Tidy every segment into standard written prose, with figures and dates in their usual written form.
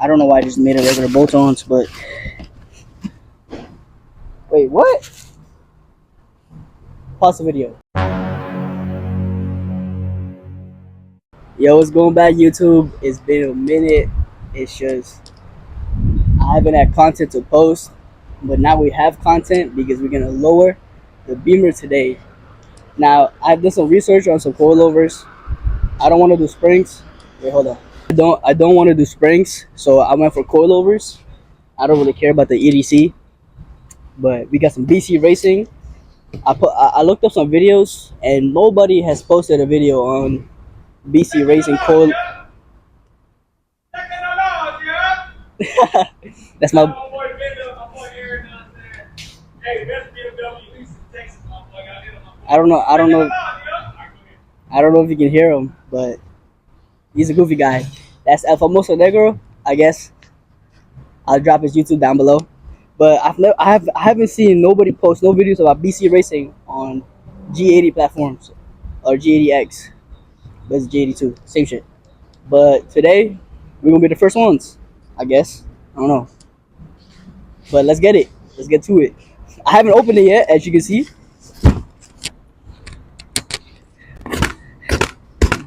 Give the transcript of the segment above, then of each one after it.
I don't know why I just made a regular bolt-ons, but wait, what? Pause the video. Yo, what's going back, YouTube? It's been a minute. It's just I haven't had content to post, but now we have content because we're gonna lower the beamer today. Now I've done some research on some coilovers. I don't want to do springs. Wait, hold on. I don't want to do springs, so I went for coilovers. I don't really care about the EDC, but we got some BC Racing. I looked up some videos and nobody has posted a video on BC Racing coil. That's my. I don't know. I don't know. I don't know if you can hear him, but he's a goofy guy. That's El Famoso Negro, I guess. I'll drop his YouTube down below. But I haven't seen nobody post no videos about BC Racing on G80 platforms or G80X. But it's G82, same shit. But today we're gonna be the first ones, I guess. I don't know. But let's get it. Let's get to it. I haven't opened it yet, as you can see.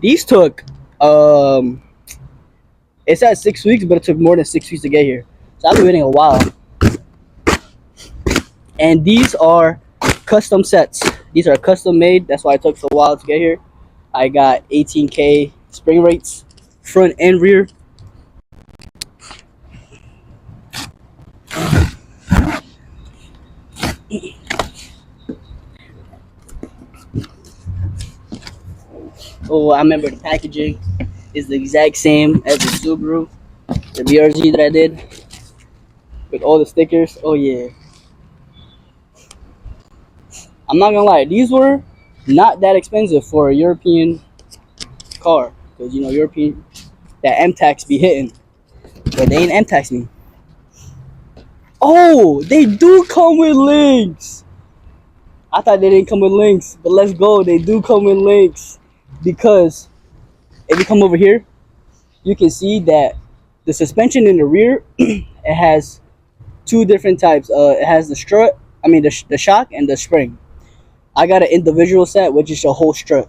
These took it's at 6 weeks, but it took more than 6 weeks to get here. So I've been waiting a while. And these are custom sets. These are custom made. That's why it took so a while to get here. I got 18K spring rates, front and rear. Oh, I remember the packaging is the exact same as the Subaru, the BRZ that I did, with all the stickers. Oh yeah. I'm not gonna lie, these were not that expensive for a European car, because you know European that M tax be hitting, but they ain't M tax me. Oh, they do come with links. I thought they didn't come with links, but let's go. They do come with links, because if you come over here, you can see that the suspension in the rear it has two different types. It has the strut, the shock and the spring. I got an individual set, which is a whole strut,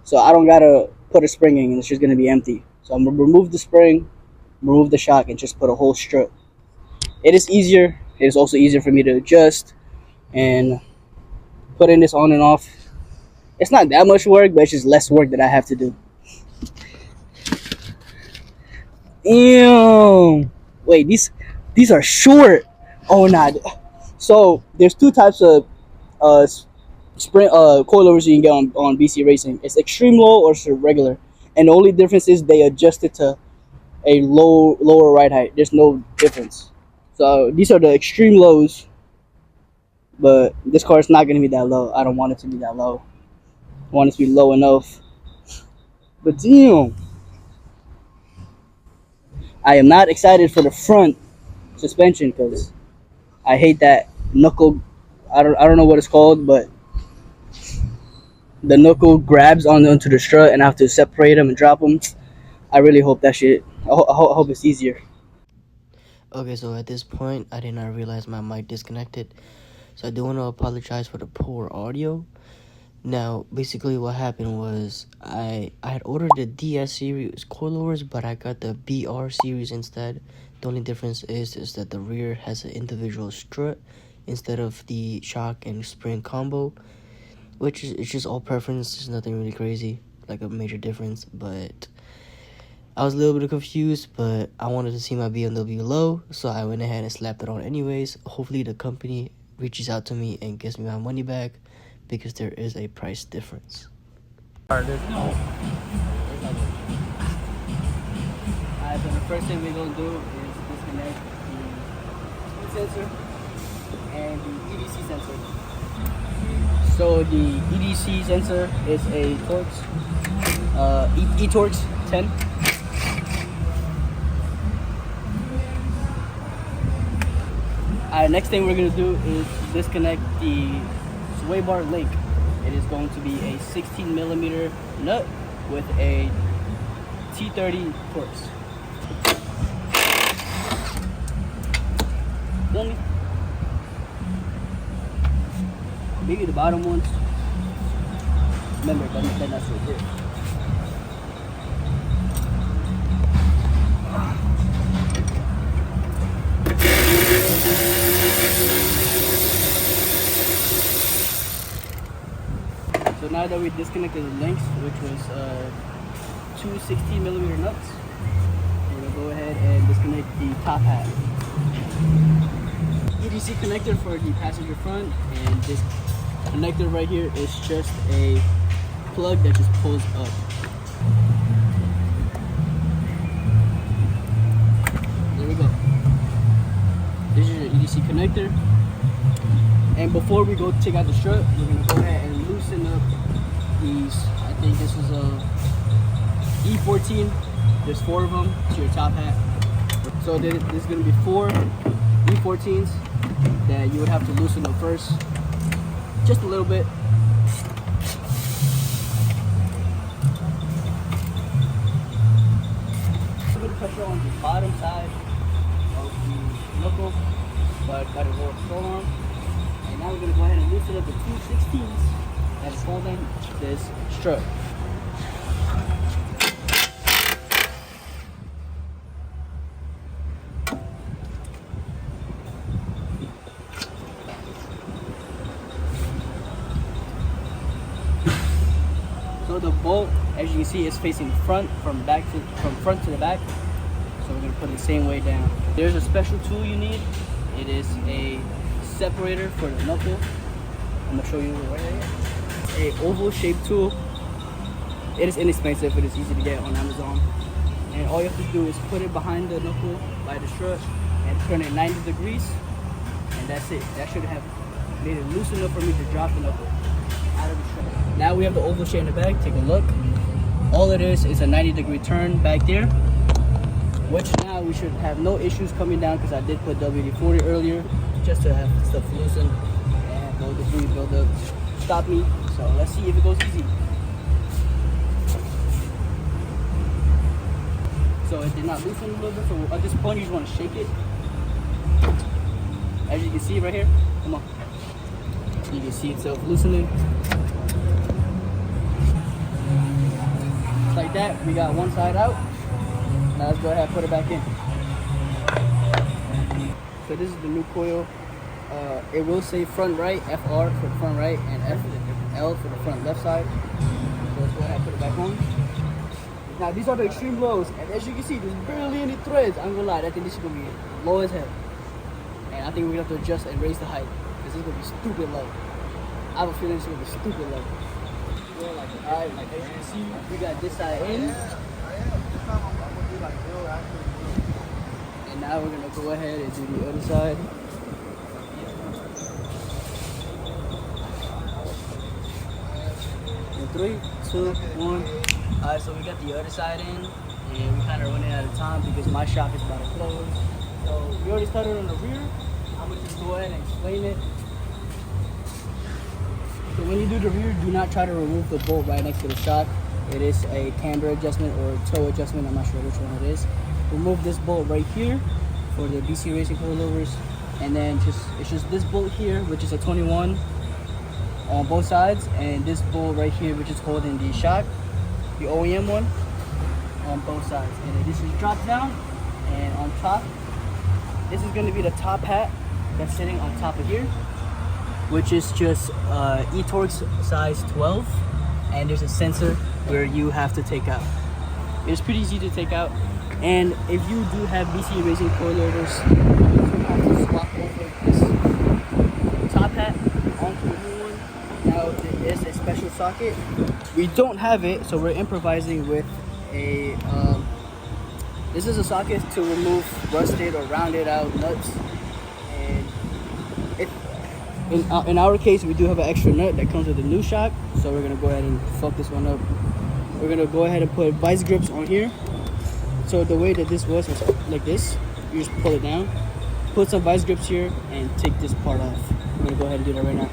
so I don't gotta put a spring in. It's just gonna be empty. So I'm gonna remove the spring, remove the shock, and just put a whole strut. It is easier. It is also easier for me to adjust and putting this on and off. It's not that much work, but it's just less work that I have to do. Ew. Wait, these are short. Oh, not. So there's two types of sprint coilovers you can get on BC Racing. It's extreme low or regular, and the only difference is they adjust it to a lower ride height. There's no difference. So these are the extreme lows, but this car is not going to be that low. I don't want it to be that low. I want it to be low enough. But damn, I am not excited for the front suspension because I hate that knuckle. I don't know what it's called, but the knuckle grabs onto the strut and I have to separate them and drop them. I really hope that shit. I hope it's easier. Okay, so at this point, I did not realize my mic disconnected. So I do want to apologize for the poor audio. Now, basically what happened was I had ordered the DS series coilovers, but I got the BR series instead. The only difference is that the rear has an individual strut instead of the shock and spring combo, which is it's just all preference. There's nothing really crazy, like a major difference, but I was a little bit confused, but I wanted to see my BMW low, so I went ahead and slapped it on anyways. Hopefully the company reaches out to me and gives me my money back, because there is a price difference. Alright, so the first thing we're gonna do is disconnect the speed sensor and the EDC sensor. So the EDC sensor is a Torx, eTorx 10. Next thing we're gonna do is disconnect the sway bar link. It is going to be a 16 millimeter nut with a T30 Torx. maybe the bottom ones. Remember, that nuts right there. So now that we disconnected the links, which was two 16mm nuts, we're gonna go ahead and disconnect the top hat. EDC connector for the passenger front, and this connector right here is just a plug that just pulls up. There we go. This is your EDC connector. And before we go take out the strut, we're gonna go ahead and loosen up these. I think this is a E14. There's 4 of them to your top hat. So there's gonna be 4 E14s that you would have to loosen up first, just a little bit. A bit of pressure on the bottom side of the knuckle, but got it roll so long. And now we're gonna go ahead and loosen up the 2/16s that is holding this strut. So the bolt, as you can see, is facing front from front to the back. So we're gonna put it the same way down. There's a special tool you need. It is a separator for the knuckle. I'm gonna show you right here. A oval shaped tool. It is inexpensive, it is easy to get on Amazon. And all you have to do is put it behind the knuckle by the strut and turn it 90 degrees. And that's it. That should have made it loose enough for me to drop the knuckle out of the strut. Now we have the oval shape in the back. Take a look. All it is a 90-degree turn back there, which now we should have no issues coming down because I did put WD-40 earlier just to have stuff loosen and no debris build up stop me. So let's see if it goes easy. So it did not loosen a little bit, so at this point you just want to shake it. As you can see right here, come on. You can see itself loosening. Just like that, we got one side out. Now let's go ahead and put it back in. So this is the new coil. It will say front right, FR for the front right, and FL for the front left side. So let's go ahead and put it back on. Now these are the extreme lows, and as you can see, there's barely any threads. I'm gonna lie, I think this is gonna be low as hell. And I think we're gonna have to adjust and raise the height, because this is gonna be stupid low. I have a feeling it's gonna be stupid low. Alright, like as you can see, we got this side in. And now we're gonna go ahead and do the other side. In 3, 2, 1. Alright, so we got the other side in, and we kind of running out of time because my shop is about to close. So we already started on the rear. I'm gonna just go ahead and explain it. So when you do the rear, do not try to remove the bolt right next to the shock. It is a camber adjustment or toe adjustment, I'm not sure which one it is. Remove this bolt right here for the BC Racing coilovers, and then it's just this bolt here, which is a 21 on both sides, and this bolt right here, which is holding the shock, the OEM one, on both sides. And then this is dropped down, and on top, this is going to be the top hat that's sitting on top of here, which is just e-Torx size 12, and there's a sensor where you have to take out. It's pretty easy to take out, and if you do have BC Racing coilovers, you have to swap over this top hat onto the new one. Now there is a special socket. We don't have it, so we're improvising with a this is a socket to remove rusted or rounded out nuts, and in our case we do have an extra nut that comes with the new shock, so we're gonna go ahead and fuck this one up. We're gonna go ahead and put vice grips on here. So the way that this was like this. You just pull it down, put some vice grips here, and take this part off. We're gonna go ahead and do that right now.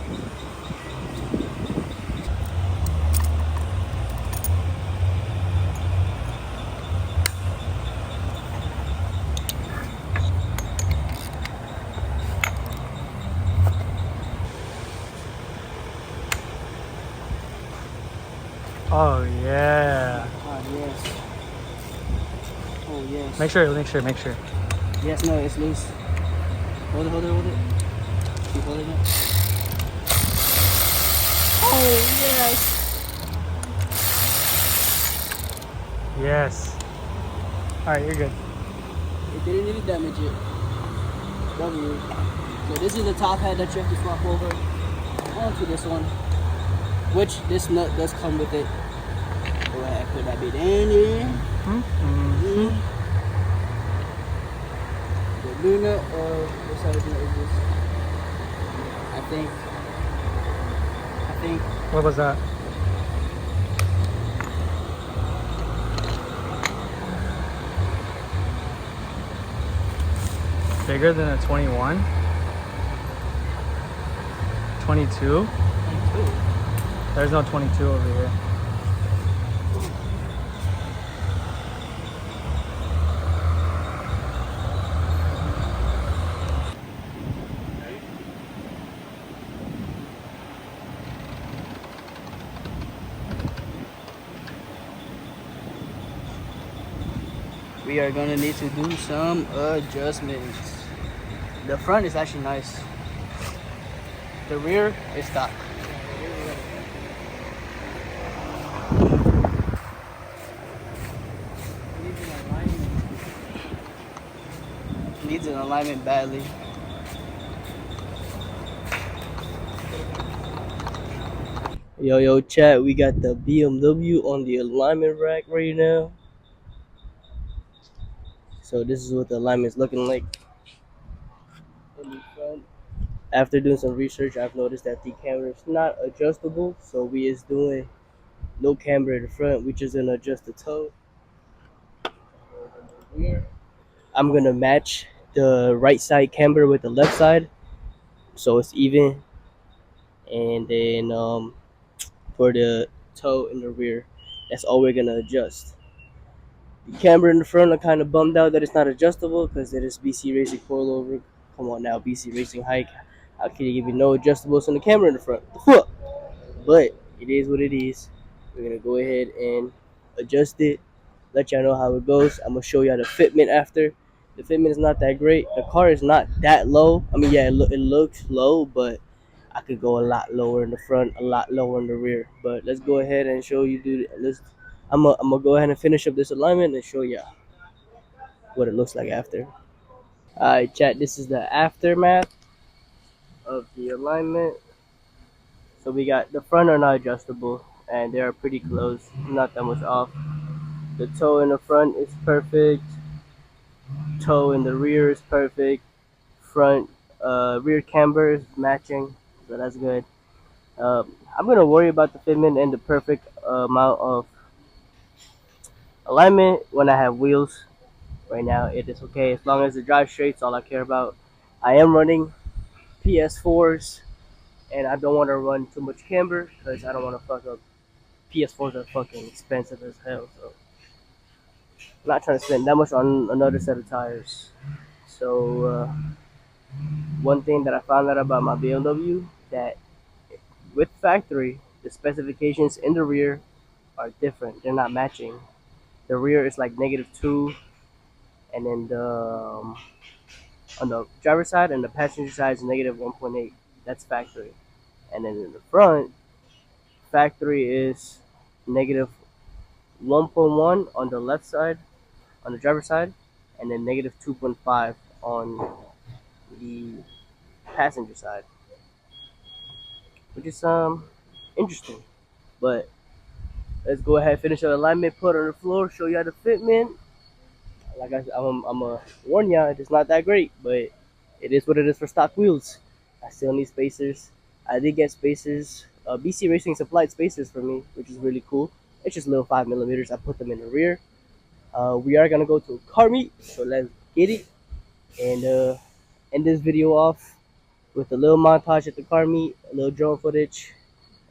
Oh yeah. Ah, yes. Oh, yes. Make sure. Yes, no, it's loose. Hold it. Keep holding it. Oh, yes. Yes. All right, you're good. It didn't really damage it. W. So this is the top head that you have to swap over onto this one. Which this nut does come with it. Go ahead, put that bit in here. Mm-hmm. The blue nut, or what size nut is this? I think. What was that? Bigger than a 21? 22? There's no 22 over here. We are gonna need to do some adjustments. The front is actually nice. The rear is stock. Needs an alignment badly. Yo, chat, we got the BMW on the alignment rack right now. So this is what the alignment is looking like in the front. After doing some research, I've noticed that the camera is not adjustable. So we is doing no camber in the front. We just gonna adjust the toe. I'm gonna match the right side camber with the left side, so it's even. And then for the toe in the rear, that's all we're gonna adjust. The camber in the front, I'm kind of bummed out that it's not adjustable because it is BC Racing coilover. Come on now, BC Racing hike. How can you give me no adjustables on the camera in the front? The fuck? But it is what it is. We're gonna go ahead and adjust it. Let y'all know how it goes. I'm gonna show y'all the fitment after. The fitment is not that great. The car is not that low. I mean, yeah, it looks low, but I could go a lot lower in the front, a lot lower in the rear. But let's go ahead and show you. I'm gonna go ahead and finish up this alignment and show y'all what it looks like after. Alright, chat. This is the aftermath of the alignment. So we got the front are not adjustable, and they are pretty close, not that much off. The toe in the front is perfect. Toe in the rear is perfect. Front rear camber is matching, so that's good. I'm gonna worry about the fitment and the perfect amount of alignment when I have wheels. Right now, it is okay as long as it drives straight. It's all I care about. I am running PS4s, and I don't want to run too much camber because I don't want to fuck up. PS4s are fucking expensive as hell, so I'm not trying to spend that much on another set of tires. So one thing that I found out about my BMW that with factory, the specifications in the rear are different. They're not matching. The rear is like -2, and then on the driver's side and the passenger side is -1.8. That's factory. And then in the front, factory is -1.1 on the left side, on the driver's side, and then -2.5 on the passenger side, which is interesting. But let's go ahead, finish our alignment, put on the floor, show y'all the fitment. Like I'm a warn y'all, it's not that great, but it is what it is for stock wheels. I still need spacers. I did get spacers. BC Racing supplied spacers for me, which is really cool. It's just little 5mm. I put them in the rear. We are gonna go to a car meet, so let's get it and end this video off with a little montage at the car meet, a little drone footage,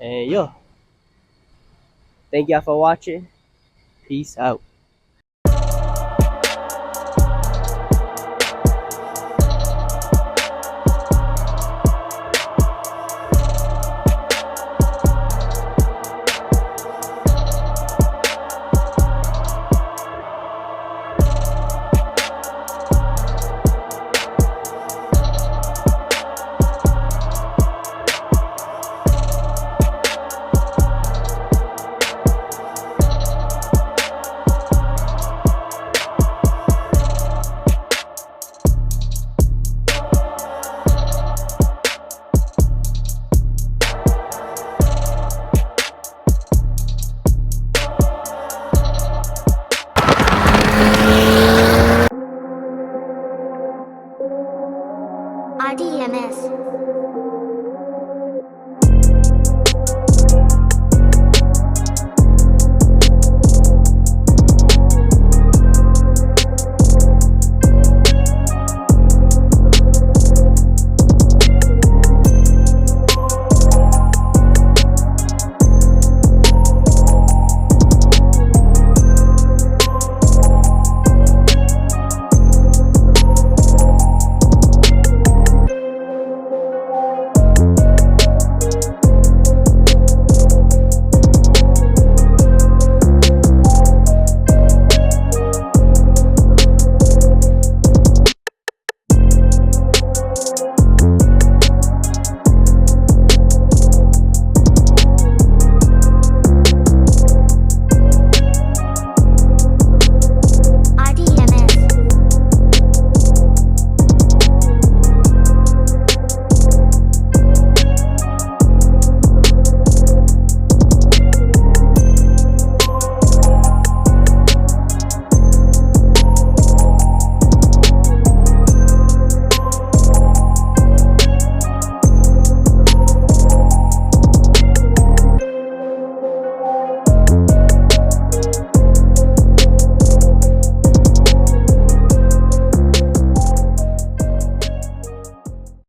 and yo, thank y'all for watching. Peace out. finesse.